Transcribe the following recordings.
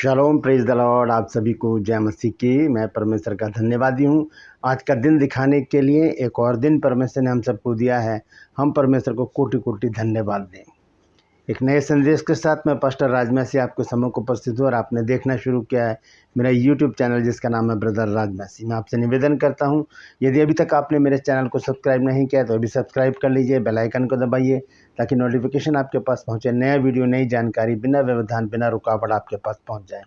Shalom, praise the Lord. आप सभी को जय मसीह की। मैं परमेश्वर का धन्यवादी हूँ आज का दिन दिखाने के लिए। एक और दिन परमेश्वर ने हम सबको दिया है। हम परमेश्वर को कोटि कोटि धन्यवाद दें। एक नए संदेश के साथ मैं पास्टर राजमसी आपके समूह को उपस्थित हूँ और आपने देखना शुरू किया है मेरा यूट्यूब चैनल जिसका नाम है ब्रदर राजमसी। मैं आपसे निवेदन करता हूँ, यदि अभी तक आपने मेरे चैनल को सब्सक्राइब नहीं किया तो अभी सब्सक्राइब कर लीजिए, बेल आइकन को दबाइए ताकि नोटिफिकेशन आपके पास पहुँचे, नया वीडियो नई जानकारी बिना व्यवधान बिना रुकावट आपके पास पहुँच जाए।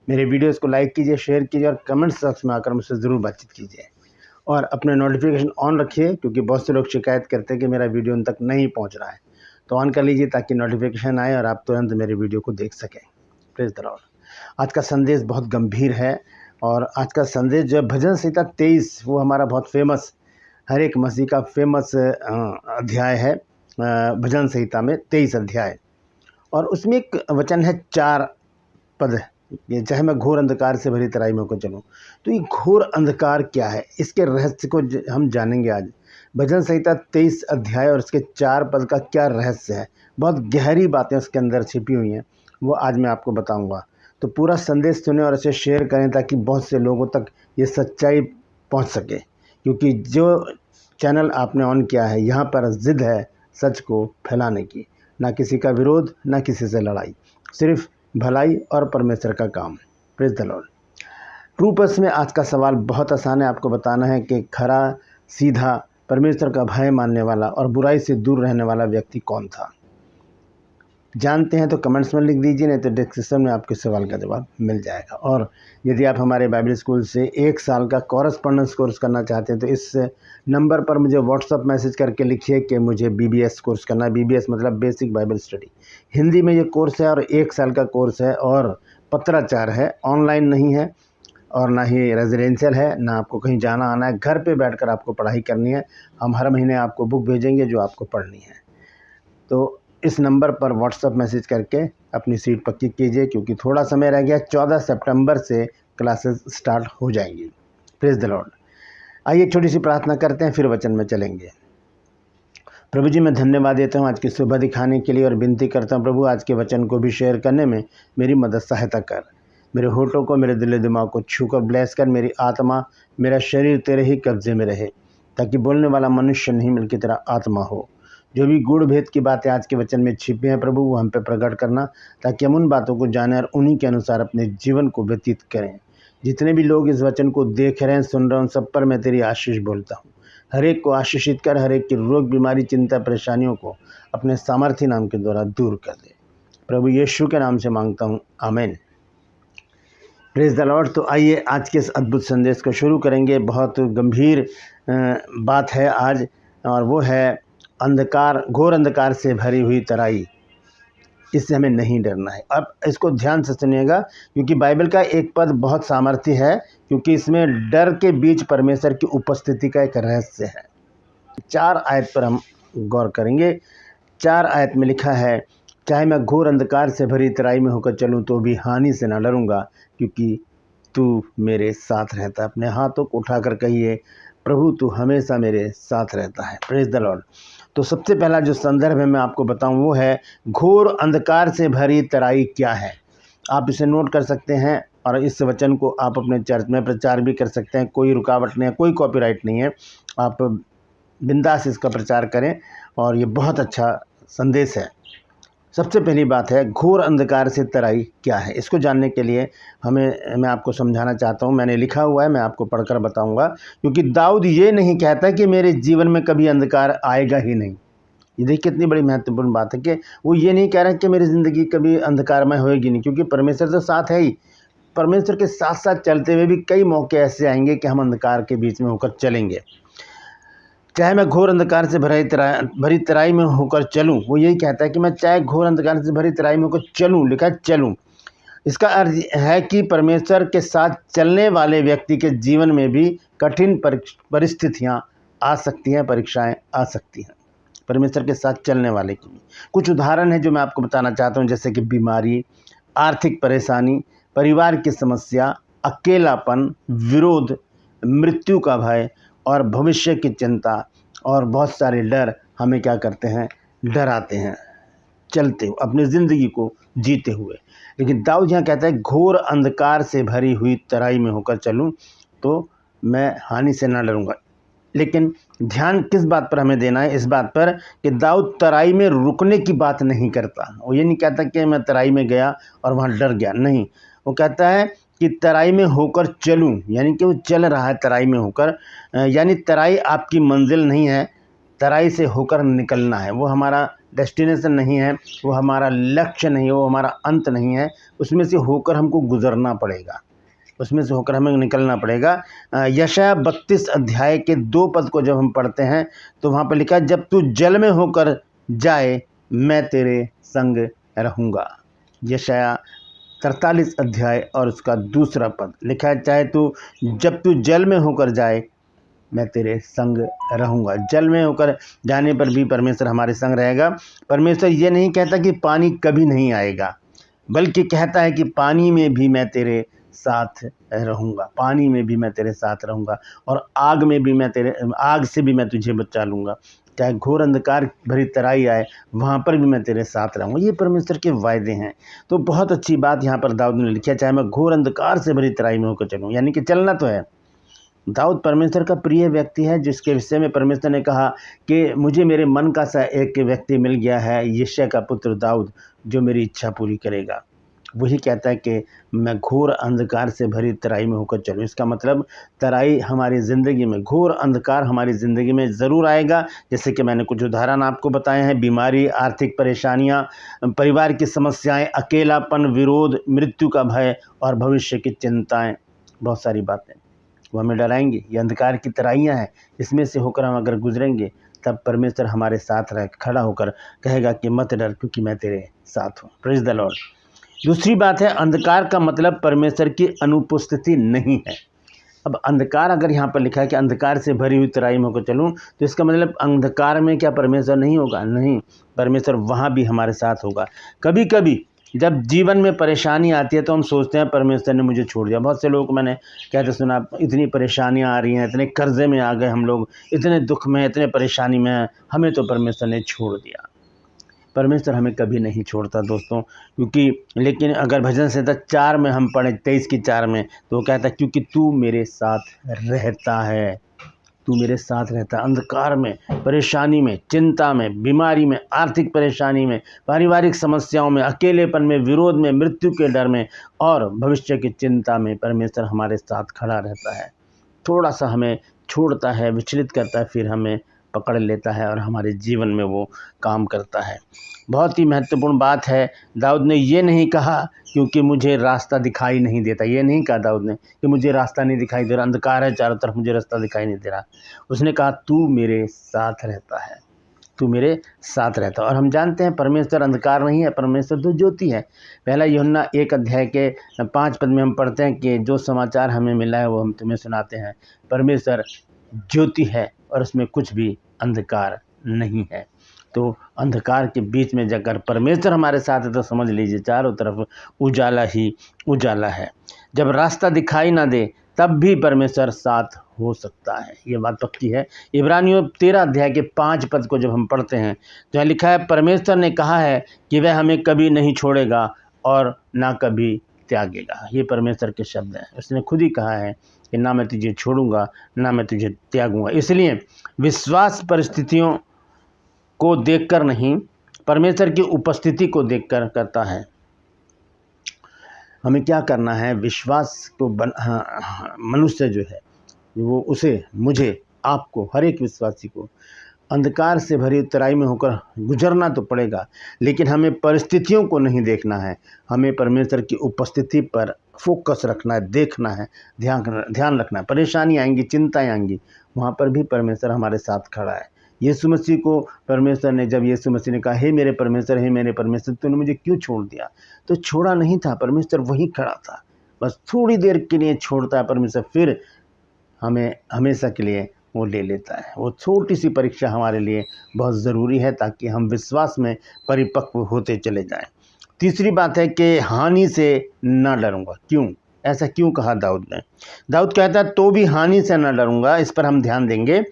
मेरे वीडियोज़ को लाइक कीजिए, शेयर कीजिए और कमेंट बॉक्स में आकर मुझसे ज़रूर बातचीत कीजिए और अपने नोटिफिकेशन ऑन रखिए, क्योंकि बहुत से लोग शिकायत करते हैं कि मेरा वीडियो उन तक नहीं पहुंच रहा है। तो ऑन कर लीजिए ताकि नोटिफिकेशन आए और आप तुरंत मेरे वीडियो को देख सकें। Praise the Lord. आज का संदेश बहुत गंभीर है और आज का संदेश जो है भजन संहिता 23, वो हमारा बहुत फेमस, हर एक मसीह का फेमस अध्याय है। भजन संहिता में 23 अध्याय और उसमें एक वचन है 4 पद, ये चाहे मैं घोर अंधकार से भरी तराई में होकर चलूँ। तो ये घोर अंधकार क्या है, इसके रहस्य को हम जानेंगे आज। भजन संहिता 23 अध्याय और इसके 4 पद का क्या रहस्य है, बहुत गहरी बातें उसके अंदर छिपी हुई हैं, वो आज मैं आपको बताऊंगा। तो पूरा संदेश सुने और इसे शेयर करें ताकि बहुत से लोगों तक ये सच्चाई पहुंच सके, क्योंकि जो चैनल आपने ऑन किया है यहाँ पर जिद है सच को फैलाने की, ना किसी का विरोध, ना किसी से लड़ाई, सिर्फ भलाई और परमेश्वर का काम। Praise the Lord. True purse में आज का सवाल बहुत आसान है। आपको बताना है कि खरा सीधा परमेश्वर का भय मानने वाला और बुराई से दूर रहने वाला व्यक्ति कौन था। जानते हैं तो कमेंट्स में लिख दीजिए, नहीं तो डिस्क्रिप्शन में आपके सवाल का जवाब मिल जाएगा। और यदि आप हमारे बाइबल स्कूल से 1 साल का कॉरेस्पॉन्डेंस कोर्स करना चाहते हैं तो इस नंबर पर मुझे व्हाट्सअप मैसेज करके लिखिए कि मुझे BBS कोर्स करना है। BBS मतलब बेसिक बाइबल स्टडी। हिंदी में ये कोर्स है और 1 साल का कोर्स है और पत्राचार है, ऑनलाइन नहीं है और ना ही रेजिडेंशियल है, ना आपको कहीं जाना आना है। घर पे बैठकर आपको पढ़ाई करनी है। हम हर महीने आपको बुक भेजेंगे जो आपको पढ़नी है। तो इस नंबर पर व्हाट्सअप मैसेज करके अपनी सीट पक्की कीजिए, क्योंकि थोड़ा समय रह गया। 14 सितंबर से क्लासेस स्टार्ट हो जाएंगी। Praise the Lord. आइए एक छोटी सी प्रार्थना करते हैं, फिर वचन में चलेंगे। प्रभु जी, मैं धन्यवाद देता हूँ आज की सुबह दिखाने के लिए और विनती करता हूँ प्रभु, आज के वचन को भी शेयर करने में मेरी मदद सहायता कर। मेरे होठों को, मेरे दिल दिमाग को छूकर ब्लेस कर। मेरी आत्मा, मेरा शरीर तेरे ही कब्जे में रहे, ताकि बोलने वाला मनुष्य नहीं बल्कि तेरा आत्मा हो। जो भी गुड़ भेद की बातें आज के वचन में छिपी हैं प्रभु, वो हम पे प्रकट करना, ताकि हम उन बातों को जानें और उन्हीं के अनुसार अपने जीवन को व्यतीत करें। जितने भी लोग इस वचन को देख रहे हैं, सुन रहे हैं, उन सब पर मैं तेरी आशीष बोलता हूँ। हर एक को आशीषित कर, हर एक की रोग बीमारी चिंता परेशानियों को अपने सामर्थ्य नाम के द्वारा दूर कर दे। प्रभु यीशु के नाम से मांगता हूँ, आमीन। Praise the Lord. तो आइए आज के इस अद्भुत संदेश को शुरू करेंगे। बहुत गंभीर बात है आज, और वो है अंधकार, घोर अंधकार से भरी हुई तराई। इससे हमें नहीं डरना है। अब इसको ध्यान से सुनिएगा, क्योंकि बाइबल का एक पद बहुत सामर्थ्य है, क्योंकि इसमें डर के बीच परमेश्वर की उपस्थिति का एक रहस्य है। 4 आयत पर हम गौर करेंगे। 4 आयत में लिखा है, चाहे मैं घोर अंधकार से भरी तराई में होकर चलूं तो भी हानि से न डरूंगा, क्योंकि तू मेरे साथ रहता है। अपने हाथों को उठाकर कहिए, प्रभु तू हमेशा मेरे साथ रहता है। Praise the Lord. तो सबसे पहला जो संदर्भ है मैं आपको बताऊं वो है घोर अंधकार से भरी तराई क्या है। आप इसे नोट कर सकते हैं और इस वचन को आप अपने चर्च में प्रचार भी कर सकते हैं। कोई रुकावट नहीं है, कोई कॉपीराइट नहीं है। आप बिंदास इसका प्रचार करें और ये बहुत अच्छा संदेश है। सबसे पहली बात है, घोर अंधकार से तराई क्या है। इसको जानने के लिए मैं आपको समझाना चाहता हूँ। मैंने लिखा हुआ है, मैं आपको पढ़कर बताऊंगा, क्योंकि दाऊद ये नहीं कहता कि मेरे जीवन में कभी अंधकार आएगा ही नहीं। ये देखिए कितनी बड़ी महत्वपूर्ण बात है कि वो ये नहीं कह रहा कि मेरी ज़िंदगी कभी अंधकारमय होएगी नहीं, क्योंकि परमेश्वर तो साथ है ही। परमेश्वर के साथ साथ चलते हुए भी कई मौके ऐसे आएंगे कि हम अंधकार के बीच में होकर चलेंगे। चाहे मैं घोर अंधकार से भरी तराई में होकर चलूं, वो यही कहता है कि मैं चाहे घोर अंधकार से भरी तराई में होकर चलूं, लिखा है चलूं। इसका अर्थ है कि परमेश्वर के साथ चलने वाले व्यक्ति के जीवन में भी कठिन परिस्थितियां आ सकती हैं, परीक्षाएं आ सकती हैं। परमेश्वर के साथ चलने वाले की कुछ उदाहरण है जो मैं आपको बताना चाहता हूं, जैसे कि बीमारी, आर्थिक परेशानी, परिवार की समस्या, अकेलापन, विरोध, मृत्यु का भय और भविष्य की चिंता, और बहुत सारे डर हमें क्या करते हैं, डराते हैं। चलते हुए, अपनी ज़िंदगी को जीते हुए। लेकिन दाऊद यहाँ कहता है घोर अंधकार से भरी हुई तराई में होकर चलूँ तो मैं हानि से ना डरूँगा। लेकिन ध्यान किस बात पर हमें देना है? इस बात पर कि दाऊद तराई में रुकने की बात नहीं करता। वो ये नहीं कहता कि मैं तराई में गया और वहाँ डर गया, नहीं। वो कहता है कि तराई में होकर चलूँ, यानी कि वो चल रहा है तराई में होकर। यानी तराई आपकी मंजिल नहीं है, तराई से होकर निकलना है। वो हमारा डेस्टिनेशन नहीं है, वो हमारा लक्ष्य नहीं है, वो हमारा अंत नहीं है। उसमें से होकर हमको गुजरना पड़ेगा, उसमें से होकर हमें निकलना पड़ेगा। यशायाह 32 अध्याय के 2 पद को जब हम पढ़ते हैं तो वहाँ पर लिखा है, जब तू जल में होकर जाए मैं तेरे संग रहूँगा। यशायाह 43 अध्याय और उसका 2 पद लिखा है, चाहे तू जब तू जल में होकर जाए मैं तेरे संग रहूँगा। जल में होकर जाने पर भी परमेश्वर हमारे संग रहेगा। परमेश्वर ये नहीं कहता कि पानी कभी नहीं आएगा, बल्कि कहता है कि पानी में भी मैं तेरे साथ रहूँगा, पानी में भी मैं तेरे साथ रहूँगा, और आग में भी आग से भी मैं तुझे बचा लूँगा। चाहे घोर अंधकार भरी तराई आए वहाँ पर भी मैं तेरे साथ रहूँगा। ये परमेश्वर के वायदे हैं। तो बहुत अच्छी बात यहाँ पर दाऊद ने लिखी है, चाहे मैं घोर अंधकार से भरी तराई में होकर चलूँ, यानी कि चलना तो है। दाऊद परमेश्वर का प्रिय व्यक्ति है, जिसके विषय में परमेश्वर ने कहा कि मुझे मेरे मन का सा एक व्यक्ति मिल गया है, यिशै का पुत्र दाऊद, जो मेरी इच्छा पूरी करेगा। वही कहता है कि मैं घोर अंधकार से भरी तराई में होकर चलूँ। इसका मतलब तराई हमारी ज़िंदगी में, घोर अंधकार हमारी ज़िंदगी में ज़रूर आएगा। जैसे कि मैंने कुछ उदाहरण आपको बताए हैं, बीमारी, आर्थिक परेशानियाँ, परिवार की समस्याएं, अकेलापन, विरोध, मृत्यु का भय और भविष्य की चिंताएं, बहुत सारी बातें वो हमें डराएंगे। ये अंधकार की तराइयाँ हैं, इसमें से होकर हम अगर गुजरेंगे तब परमेश्वर हमारे साथ रह खड़ा होकर कहेगा कि मत डर, क्योंकि मैं तेरे साथ हूँ। Praise the Lord. दूसरी बात है, अंधकार का मतलब परमेश्वर की अनुपस्थिति नहीं है। अब अंधकार अगर यहाँ पर लिखा है कि अंधकार से भरी हुई तराई में होकर चलूँ, तो इसका मतलब अंधकार में क्या परमेश्वर नहीं होगा? नहीं, परमेश्वर वहाँ भी हमारे साथ होगा। कभी कभी जब जीवन में परेशानी आती है तो हम सोचते हैं परमेश्वर ने मुझे छोड़ दिया। बहुत से लोग मैंने कहते सुना, इतनी परेशानियाँ आ रही हैं, इतने कर्जे में आ गए हम लोग, इतने दुख में, इतने परेशानी में हैं, हमें तो परमेश्वर ने छोड़ दिया। परमेश्वर हमें कभी नहीं छोड़ता दोस्तों, क्योंकि लेकिन अगर भजन संहिता 4 में हम पढ़ें, 23 की 4 में, तो वो कहता है क्योंकि तू मेरे साथ रहता है, तू मेरे साथ रहता है। अंधकार में, परेशानी में, चिंता में, बीमारी में, आर्थिक परेशानी में, पारिवारिक समस्याओं में, अकेलेपन में, विरोध में, मृत्यु के डर में और भविष्य की चिंता में परमेश्वर हमारे साथ खड़ा रहता है। थोड़ा सा हमें छोड़ता है, विचलित करता है, फिर हमें पकड़ लेता है और हमारे जीवन में वो काम करता है। बहुत ही महत्वपूर्ण बात है, दाऊद ने ये नहीं कहा क्योंकि मुझे रास्ता दिखाई नहीं देता, ये नहीं कहा दाऊद ने कि मुझे रास्ता नहीं दिखाई दे रहा, अंधकार है चारों तरफ, मुझे रास्ता दिखाई नहीं दे रहा। उसने कहा तू मेरे साथ रहता है, तू मेरे साथ रहता है। और हम जानते हैं परमेश्वर अंधकार नहीं है, परमेश्वर तो ज्योति है। पहला यूहन्ना 1 अध्याय के 5 पद में हम पढ़ते हैं कि जो समाचार हमें मिला है वो हम तुम्हें सुनाते हैं। परमेश्वर ज्योति है और उसमें कुछ भी अंधकार नहीं है। तो अंधकार के बीच में जाकर परमेश्वर हमारे साथ है तो समझ लीजिए चारों तरफ उजाला ही उजाला है। जब रास्ता दिखाई ना दे तब भी परमेश्वर साथ हो सकता है, ये बात पक्की है। इब्रानियों 13 अध्याय के 5 पद को जब हम पढ़ते हैं तो यहाँ लिखा है, परमेश्वर ने कहा है कि वह हमें कभी नहीं छोड़ेगा और ना कभी त्यागेगा। ये परमेश्वर के शब्द हैं। उसने खुद ही कहा है कि ना मैं तुझे छोड़ूंगा ना मैं तुझे त्यागूंगा। इसलिए विश्वास परिस्थितियों को देखकर नहीं, परमेश्वर की उपस्थिति को देखकर करता है। हमें क्या करना है? विश्वास को मनुष्य जो है वो उसे, मुझे, आपको, हर एक विश्वासी को अंधकार से भरी तराई में होकर गुजरना तो पड़ेगा, लेकिन हमें परिस्थितियों को नहीं देखना है, हमें परमेश्वर की उपस्थिति पर फोकस रखना है, देखना है, ध्यान रखना है। परेशानी आएंगी, चिंताएं आएंगी, वहाँ पर भी परमेश्वर हमारे साथ खड़ा है। यीशु मसीह को परमेश्वर ने, जब यीशु मसीह ने कहा हे मेरे परमेश्वर तूने मुझे क्यों छोड़ दिया, तो छोड़ा नहीं था, परमेश्वर वहीं खड़ा था। बस थोड़ी देर के लिए छोड़ता है परमेश्वर, फिर हमें हमेशा के लिए वो ले लेता है। वो छोटी सी परीक्षा हमारे लिए बहुत ज़रूरी है ताकि हम विश्वास में परिपक्व होते चले जाएं। तीसरी बात है कि हानि से ना डरूंगा। क्यों? ऐसा क्यों कहा दाऊद ने? दाऊद कहता है तो भी हानि से ना डरूंगा। इस पर हम ध्यान देंगे।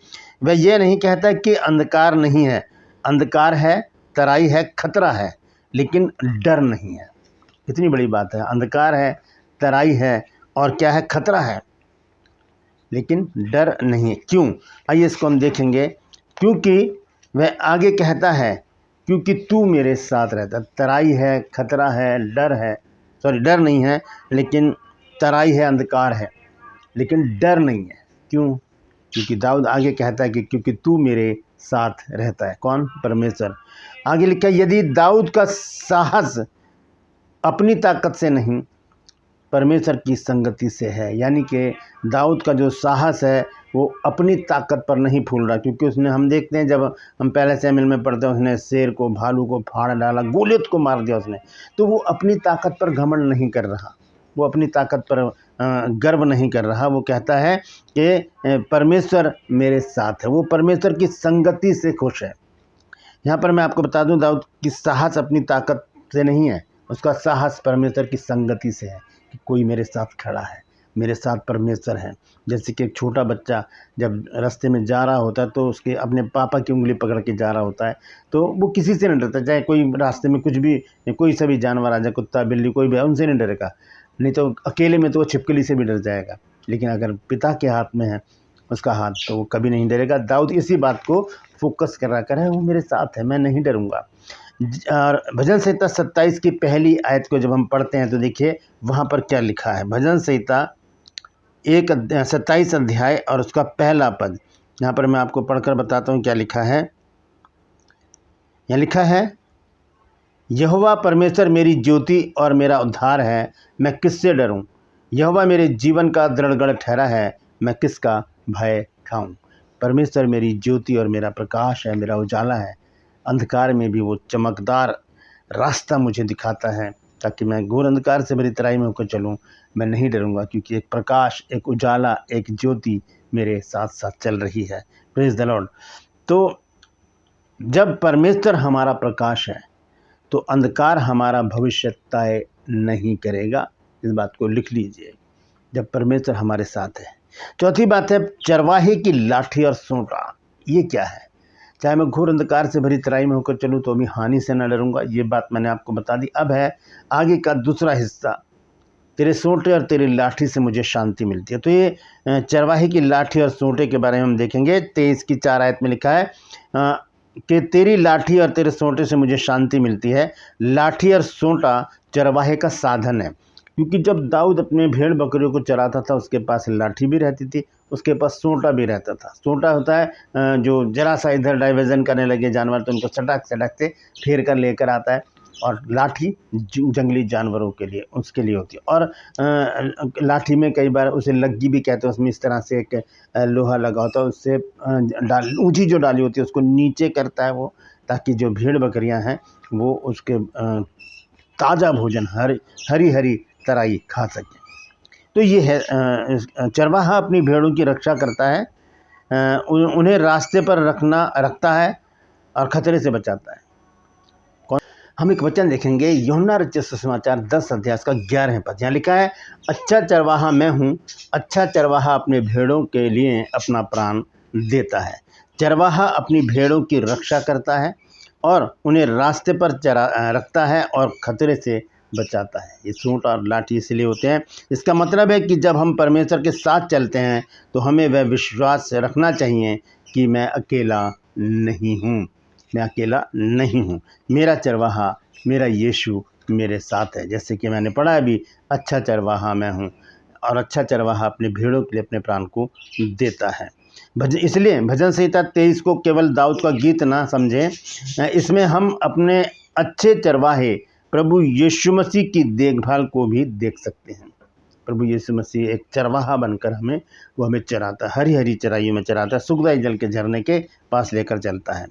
वह ये नहीं कहता कि अंधकार नहीं है, अंधकार है, तराई है, खतरा है, लेकिन डर नहीं है। कितनी बड़ी बात है। अंधकार है, तराई है और क्या है, खतरा है, लेकिन डर नहीं है। क्यों? आइए इसको हम देखेंगे। क्योंकि वह आगे कहता है, क्योंकि तू मेरे साथ रहता। तराई है, खतरा है, डर है, सॉरी डर नहीं है, लेकिन तराई है, अंधकार है, लेकिन डर नहीं है। क्यों? क्योंकि दाऊद आगे कहता है कि क्योंकि तू मेरे साथ रहता है। कौन? परमेश्वर। आगे लिखा है, यदि दाऊद का साहस अपनी ताकत से नहीं, परमेश्वर की संगति से है। यानी कि दाऊद का जो साहस है वो अपनी ताकत पर नहीं फूल रहा, क्योंकि उसने, हम देखते हैं जब हम पहले शमूएल में पढ़ते हैं, उसने शेर को, भालू को फाड़ डाला, गोलियत को मार दिया उसने। तो वो अपनी ताकत पर घमंड नहीं कर रहा, वो अपनी ताकत पर गर्व नहीं कर रहा। वो कहता है कि परमेश्वर मेरे साथ है, वो परमेश्वर की संगति से खुश है। यहाँ पर मैं आपको बता दूं, दाऊद की साहस अपनी ताकत से नहीं है, उसका साहस परमेश्वर की संगति से है कि कोई मेरे साथ खड़ा है, मेरे साथ परमेश्वर है। जैसे कि एक छोटा बच्चा जब रास्ते में जा रहा होता है तो उसके अपने पापा की उंगली पकड़ के जा रहा होता है, तो वो किसी से नहीं डरता, चाहे कोई रास्ते में कुछ भी, कोई सा भी जानवर आ जाए, कुत्ता बिल्ली कोई भी, उनसे नहीं डरेगा। नहीं तो अकेले में तो वो छिपकली से भी डर जाएगा, लेकिन अगर पिता के हाथ में है उसका हाथ, तो वो कभी नहीं डरेगा। दाऊद इसी बात को फोकस कर रहा है, वो मेरे साथ है, मैं नहीं डरूंगा। और भजन संहिता 27 की पहली आयत को जब हम पढ़ते हैं तो देखिए वहाँ पर क्या लिखा है। भजन संहिता 27 अध्याय और उसका पहला पद, यहाँ पर मैं आपको पढ़कर बताता हूँ क्या लिखा है। यहाँ लिखा है, यहोवा परमेश्वर मेरी ज्योति और मेरा उद्धार है, मैं किससे डरूं? यहोवा मेरे जीवन का दृढ़गढ़ ठहरा है, मैं किसका भय खाऊं? परमेश्वर मेरी ज्योति और मेरा प्रकाश है, मेरा उजाला है। अंधकार में भी वो चमकदार रास्ता मुझे दिखाता है, ताकि मैं घोर अंधकार से भरी तराई में होकर चलूं। मैं नहीं डरूंगा, क्योंकि एक प्रकाश, एक उजाला, एक ज्योति मेरे साथ साथ चल रही है। Praise the Lord. तो जब परमेश्वर हमारा प्रकाश है तो अंधकार हमारा भविष्य तय नहीं करेगा। इस बात को लिख लीजिए, जब परमेश्वर हमारे साथ है। चौथी बात है, चरवाहे की लाठी और सोंटा। ये क्या है? चाहे मैं घोर अंधकार से भरी तराई में होकर चलूँ तो भी हानि से न डरूंगा। ये बात मैंने आपको बता दी। अब है आगे का दूसरा हिस्सा, तेरे सोंटे और तेरी लाठी से मुझे शांति मिलती है। तो ये चरवाहे की लाठी और सोंटे के बारे में हम देखेंगे। 23 की 4 आयत में लिखा है कि तेरी लाठी और तेरे सोंटे से मुझे शांति मिलती है। लाठी और सोंटा चरवाहे का साधन है, क्योंकि जब दाऊद अपने भेड़ बकरियों को चराता था उसके पास लाठी भी रहती थी, उसके पास सोंटा भी रहता था। सोंटा होता है जो जरा सा इधर डाइवर्जन करने लगे जानवर तो उनको सटक सटक से फेर कर लेकर आता है, और लाठी जंगली जानवरों के लिए, उसके लिए होती है। और लाठी में कई बार उसे लग्गी भी कहते हैं, उसमें इस तरह से एक लोहा लगा होता है, उससे ऊंची जो डाली होती है उसको नीचे करता है वो, ताकि जो भेड़ बकरियां हैं वो उसके ताज़ा भोजन, हरी हरी तराई खा सकें। तो ये है, चरवाहा अपनी भेड़ों की रक्षा करता है, उन्हें रास्ते पर रखता है और खतरे से बचाता है। हम एक वचन देखेंगे, यूहन्ना रचित सुसमाचार 10 अध्याय का 11 पद। यहाँ लिखा है, अच्छा चरवाहा मैं हूँ, अच्छा चरवाहा अपने भेड़ों के लिए अपना प्राण देता है। चरवाहा अपनी भेड़ों की रक्षा करता है और उन्हें रास्ते पर रखता है और खतरे से बचाता है। ये सूंट और लाठी इसलिए होते हैं, इसका मतलब है कि जब हम परमेश्वर के साथ चलते हैं तो हमें वह विश्वास रखना चाहिए कि मैं अकेला नहीं हूँ, मैं अकेला नहीं हूँ। मेरा चरवाहा, मेरा यीशु मेरे साथ है। जैसे कि मैंने पढ़ा अभी, अच्छा चरवाहा मैं हूँ, और अच्छा चरवाहा अपने भेड़ों के लिए अपने प्राण को देता है। इसलिए भजन संहिता 23 को केवल दाऊद का गीत ना समझें, इसमें हम अपने अच्छे चरवाहे प्रभु यीशु मसीह की देखभाल को भी देख सकते हैं। प्रभु यीशु मसीह एक चरवाहा बनकर हमें चराता है, हरी हरी चराइयों में चराता है, सुखदायी जल के झरने के पास लेकर चलता है।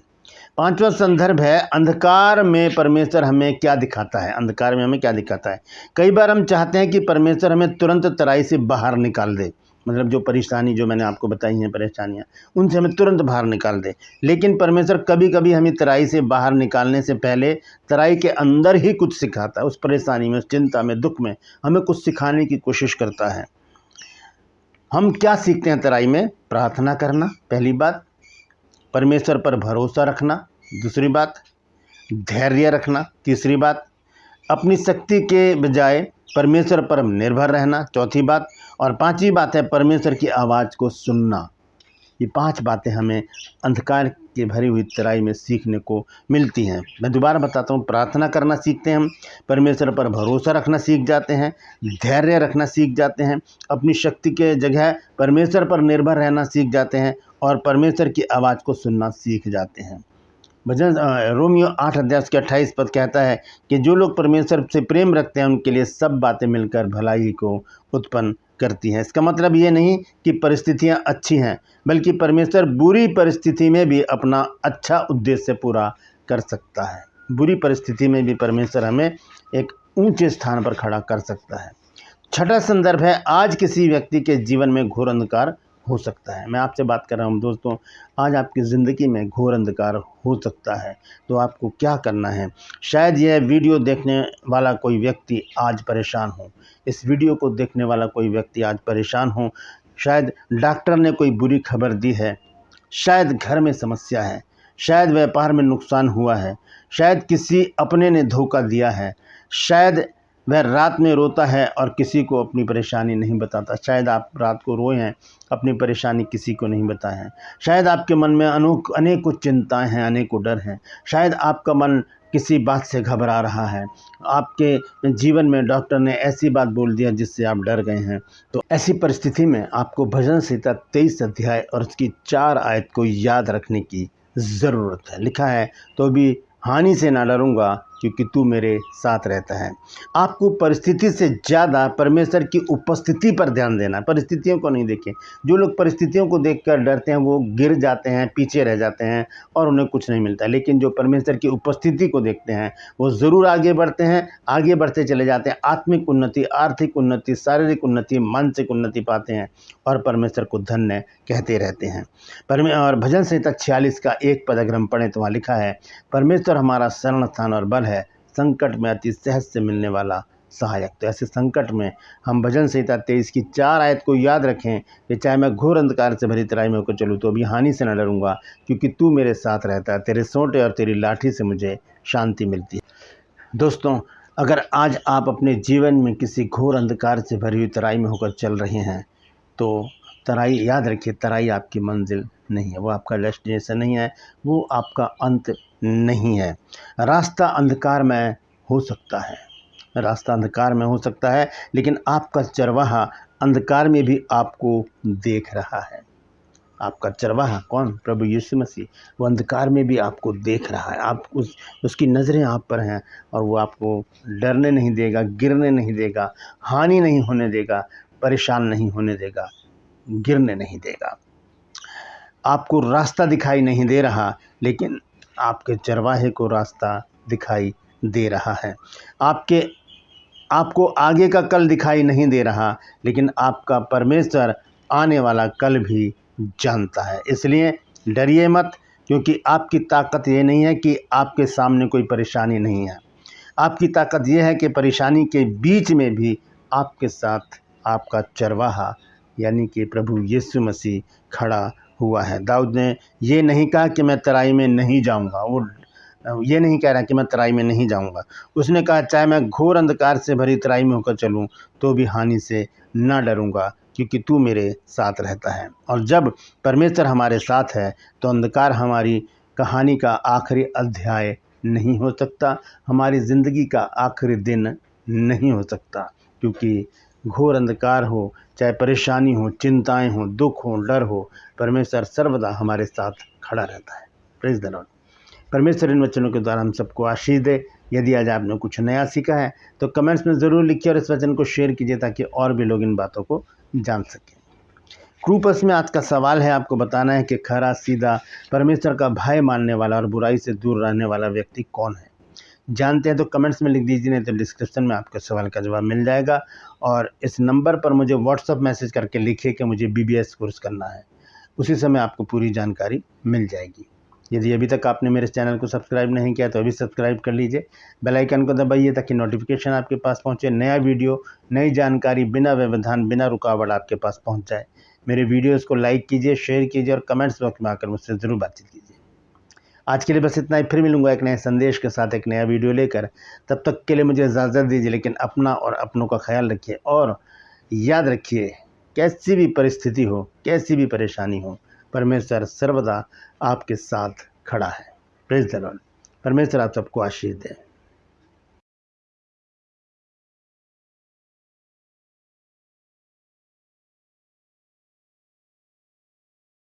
पांचवा संदर्भ है, अंधकार में परमेश्वर हमें क्या दिखाता है। अंधकार में हमें क्या दिखाता है? कई बार हम चाहते हैं कि परमेश्वर हमें तुरंत तराई से बाहर निकाल दे, मतलब जो परेशानी, जो मैंने आपको बताई हैं परेशानियां, उनसे हमें तुरंत बाहर निकाल दे। लेकिन परमेश्वर कभी कभी हमें तराई से बाहर निकालने से पहले तराई के अंदर ही कुछ सिखाता है। उस परेशानी में, उस चिंता में, दुख में हमें कुछ सिखाने की कोशिश करता है। हम क्या सीखते हैं तराई में? प्रार्थना करना, पहली बात, परमेश्वर पर भरोसा रखना, दूसरी बात, धैर्य रखना। तीसरी बात, अपनी शक्ति के बजाय परमेश्वर पर निर्भर रहना। चौथी बात, और पांचवी बात है परमेश्वर की आवाज़ को सुनना। ये 5 बातें हमें अंधकार की भरी हुई तराई में सीखने को मिलती हैं। मैं दोबारा बताता हूँ, प्रार्थना करना सीखते हैं हम, परमेश्वर पर भरोसा रखना सीख जाते हैं, धैर्य रखना सीख जाते हैं, अपनी शक्ति के जगह परमेश्वर पर निर्भर रहना सीख जाते हैं और परमेश्वर की आवाज़ को सुनना सीख जाते हैं। भजन रोमियो 8 अध्याय के 28 पद कहता है कि जो लोग परमेश्वर से प्रेम रखते हैं उनके लिए सब बातें मिलकर भलाई को उत्पन्न करती हैं। इसका मतलब ये नहीं कि परिस्थितियां अच्छी हैं, बल्कि परमेश्वर बुरी परिस्थिति में भी अपना अच्छा उद्देश्य पूरा कर सकता है। बुरी परिस्थिति में भी परमेश्वर हमें एक ऊंचे स्थान पर खड़ा कर सकता है। छठा संदर्भ है, आज किसी व्यक्ति के जीवन में घोर अंधकार हो सकता है। मैं आपसे बात कर रहा हूँ दोस्तों, आज आपकी ज़िंदगी में घोर अंधकार हो सकता है, तो आपको क्या करना है। शायद यह वीडियो देखने वाला कोई व्यक्ति आज परेशान हो, इस वीडियो को देखने वाला कोई व्यक्ति आज परेशान हो। शायद डॉक्टर ने कोई बुरी खबर दी है, शायद घर में समस्या है, शायद व्यापार में नुकसान हुआ है, शायद किसी अपने ने धोखा दिया है, शायद वह रात में रोता है और किसी को अपनी परेशानी नहीं बताता। शायद आप रात को रोए हैं, अपनी परेशानी किसी को नहीं बताए हैं। शायद आपके मन में अनेकों चिंताएं हैं, अनेकों डर हैं। शायद आपका मन किसी बात से घबरा रहा है, आपके जीवन में डॉक्टर ने ऐसी बात बोल दिया जिससे आप डर गए हैं। तो ऐसी परिस्थिति में आपको भजन संहिता 23 अध्याय और उसकी 4 आयत को याद रखने की ज़रूरत है। लिखा है, तो भी हानि से ना डरूंगा क्योंकि तू मेरे साथ रहता है। आपको परिस्थिति से ज़्यादा परमेश्वर की उपस्थिति पर ध्यान देना है, परिस्थितियों को नहीं देखें। जो लोग परिस्थितियों को देखकर डरते हैं वो गिर जाते हैं, पीछे रह जाते हैं और उन्हें कुछ नहीं मिलता। लेकिन जो परमेश्वर की उपस्थिति को देखते हैं वो ज़रूर आगे बढ़ते हैं, आगे बढ़ते चले जाते हैं। आत्मिक उन्नति, आर्थिक उन्नति, शारीरिक उन्नति, मानसिक उन्नति पाते हैं और परमेश्वर को धन्य कहते रहते हैं। और भजन संहिता 46 का 1 पद अगर हम पढ़ें तो वहाँ लिखा है, परमेश्वर हमारा शरण स्थान और बल है, संकट में अति सहज से मिलने वाला सहायक। तो ऐसे संकट में हम भजन संहिता 23 की 4 आयत को याद रखें कि चाहे मैं घोर अंधकार से भरी तराई में होकर चलूँ तो भी हानि से न डरूंगा क्योंकि तू मेरे साथ रहता है। तेरे सोंटे और तेरी लाठी से मुझे शांति मिलती है। दोस्तों, अगर आज आप अपने जीवन में किसी घोर अंधकार से भरी हुई तराई में होकर चल रहे हैं तो तराई याद रखिए, तराई आपकी मंजिल नहीं है, वो आपका डेस्टिनेशन नहीं है, वो आपका अंत नहीं है। रास्ता अंधकार में हो सकता है, रास्ता अंधकार में हो सकता है, लेकिन आपका चरवाहा अंधकार में भी आपको देख रहा है। आपका चरवाहा कौन? प्रभु यीशु मसीह। वो अंधकार में भी आपको देख रहा है। आप उसकी नज़रें आप पर हैं और वो आपको डरने नहीं देगा, गिरने नहीं देगा, हानि नहीं होने देगा, परेशान नहीं होने देगा, गिरने नहीं देगा। आपको रास्ता दिखाई नहीं दे रहा, लेकिन आपके चरवाहे को रास्ता दिखाई दे रहा है। आपको आगे का कल दिखाई नहीं दे रहा, लेकिन आपका परमेश्वर आने वाला कल भी जानता है। इसलिए डरिए मत, क्योंकि आपकी ताकत ये नहीं है कि आपके सामने कोई परेशानी नहीं है। आपकी ताकत ये है कि परेशानी के बीच में भी आपके साथ आपका चरवाहा यानी कि प्रभु यीशु मसीह खड़ा हुआ है। दाऊद ने ये नहीं कहा कि मैं तराई में नहीं जाऊंगा, वो ये नहीं कह रहा कि मैं तराई में नहीं जाऊंगा। उसने कहा चाहे मैं घोर अंधकार से भरी तराई में होकर चलूं तो भी हानि से ना डरूंगा क्योंकि तू मेरे साथ रहता है। और जब परमेश्वर हमारे साथ है तो अंधकार हमारी कहानी का आखिरी अध्याय नहीं हो सकता, हमारी ज़िंदगी का आखिरी दिन नहीं हो सकता। क्योंकि घोर अंधकार हो, चाहे परेशानी हो, चिंताएं हो, दुख हो, डर हो, परमेश्वर सर्वदा हमारे साथ खड़ा रहता है। Praise the Lord. परमेश्वर इन वचनों के द्वारा हम सबको आशीष दे। यदि आज आपने कुछ नया सीखा है तो कमेंट्स में ज़रूर लिखिए और इस वचन को शेयर कीजिए ताकि और भी लोग इन बातों को जान सकें। क्रूपस में आज का सवाल है, आपको बताना है कि खरा, सीधा, परमेश्वर का भय मानने वाला और बुराई से दूर रहने वाला व्यक्ति कौन है। जानते हैं तो कमेंट्स में लिख दीजिए, नहीं तो डिस्क्रिप्शन में आपके सवाल का जवाब मिल जाएगा। और इस नंबर पर मुझे व्हाट्सअप मैसेज करके लिखिए कि मुझे BBS कोर्स करना है, उसी समय आपको पूरी जानकारी मिल जाएगी। यदि अभी तक आपने मेरे चैनल को सब्सक्राइब नहीं किया तो अभी सब्सक्राइब कर लीजिए, बेल आइकन को दबाइए ताकि नोटिफिकेशन आपके पास पहुंचे, नया वीडियो, नई जानकारी बिना व्यवधान, बिना रुकावट आपके पास पहुंच जाए। मेरे वीडियोस को लाइक कीजिए, शेयर कीजिए और कमेंट्स बॉक्स में आकर मुझसे ज़रूर बातचीत कीजिए। आज के लिए बस इतना ही। फिर मिलूंगा एक नए संदेश के साथ, एक नया वीडियो लेकर। तब तक के लिए मुझे इजाज़त दीजिए, लेकिन अपना और अपनों का ख्याल रखिए और याद रखिए, कैसी भी परिस्थिति हो, कैसी भी परेशानी हो, परमेश्वर सर्वदा आपके साथ खड़ा है। Praise the Lord. परमेश्वर आप सबको आशीष दे।